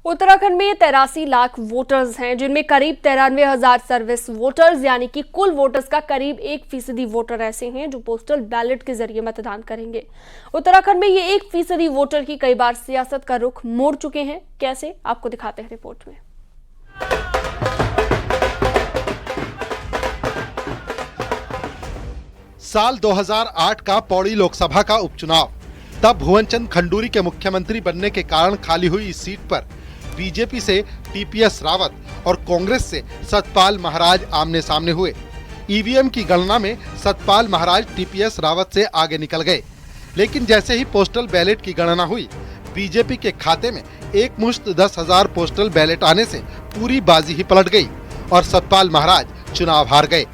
उत्तराखंड में 83 लाख वोटर्स हैं, जिनमें करीब 93,000 सर्विस वोटर्स यानी कि कुल वोटर्स का करीब 1% वोटर ऐसे हैं जो पोस्टल बैलेट के जरिए मतदान करेंगे। उत्तराखंड में ये 1% वोटर ही कई बार सियासत का रुख मोड़ चुके हैं। कैसे, आपको दिखाते हैं रिपोर्ट में। साल 2008 का पौड़ी लोकसभा का उपचुनाव, तब भुवनचंद खंडूरी के मुख्यमंत्री बनने के कारण खाली हुई इस सीट पर बीजेपी से टीपीएस रावत और कांग्रेस से सतपाल महाराज आमने सामने हुए। ईवीएम की गणना में सतपाल महाराज टीपीएस रावत से आगे निकल गए, लेकिन जैसे ही पोस्टल बैलेट की गणना हुई, बीजेपी के खाते में एक मुश्त 10,000 पोस्टल बैलेट आने से पूरी बाजी ही पलट गई और सतपाल महाराज चुनाव हार गए।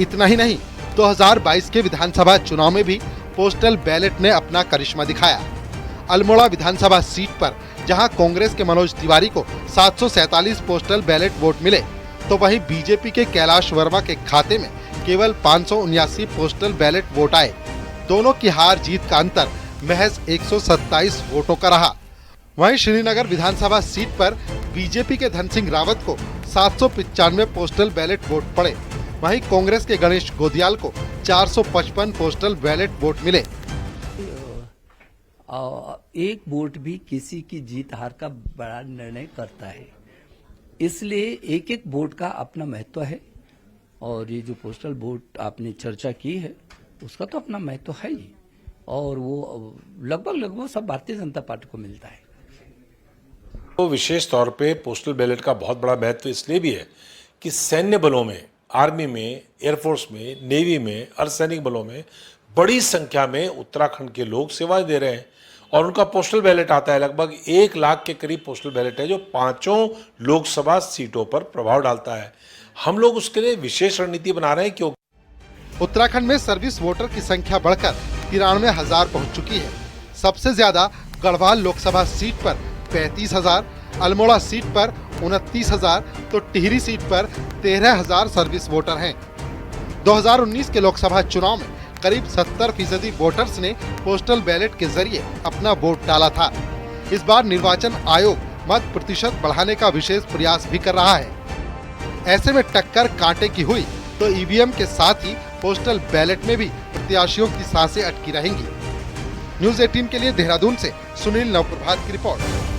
इतना ही नहीं, 2022 के विधानसभा चुनाव में भी पोस्टल बैलेट ने अपना करिश्मा दिखाया। अल्मोड़ा विधानसभा सीट पर जहां कांग्रेस के मनोज तिवारी को 747 पोस्टल बैलेट वोट मिले, तो वहीं बीजेपी के कैलाश वर्मा के खाते में केवल 579 पोस्टल बैलेट वोट आए। दोनों की हार जीत का अंतर महज 127 वोटों का रहा। वहीं श्रीनगर विधानसभा सीट पर बीजेपी के धन सिंह रावत को 795 पोस्टल बैलेट वोट पड़े। वहीं कांग्रेस के गणेश गोदियाल को 455 पोस्टल बैलेट वोट मिले। एक वोट भी किसी की जीत हार का बड़ा निर्णय करता है, इसलिए एक एक वोट का अपना महत्व है। और ये जो पोस्टल वोट आपने चर्चा की है, उसका तो अपना महत्व है ही, और वो लगभग सब भारतीय जनता पार्टी को मिलता है। तो विशेष तौर पे पोस्टल बैलेट का बहुत बड़ा महत्व इसलिए भी है कि सैन्य बलों में, आर्मी में, एयरफोर्स में, नेवी में, अर्धसैनिक बलों में बड़ी संख्या में उत्तराखंड के लोग सेवाएं दे रहे हैं और उनका पोस्टल बैलेट आता है। लगभग 1 लाख के करीब पोस्टल बैलेट है जो 5 लोकसभा सीटों पर प्रभाव डालता है। हम लोग उसके लिए विशेष रणनीति बना रहे हैं क्योंकि उत्तराखंड में सर्विस वोटर की संख्या बढ़कर 93,000 पहुंच चुकी है। सबसे ज्यादा गढ़वाल लोकसभा सीट पर 35,000, अल्मोड़ा सीट पर 29,000, तो टिहरी सीट पर 13,000 सर्विस वोटर हैं। 2019 के लोकसभा चुनाव में करीब 70% वोटर्स ने पोस्टल बैलेट के जरिए अपना वोट डाला था। इस बार निर्वाचन आयोग मत प्रतिशत बढ़ाने का विशेष प्रयास भी कर रहा है। ऐसे में टक्कर कांटे की हुई तो ईवीएम के साथ ही पोस्टल बैलेट में भी प्रत्याशियों की सांसें अटकी रहेंगी। न्यूज़ 18 के लिए देहरादून से सुनील नवप्रभात की रिपोर्ट।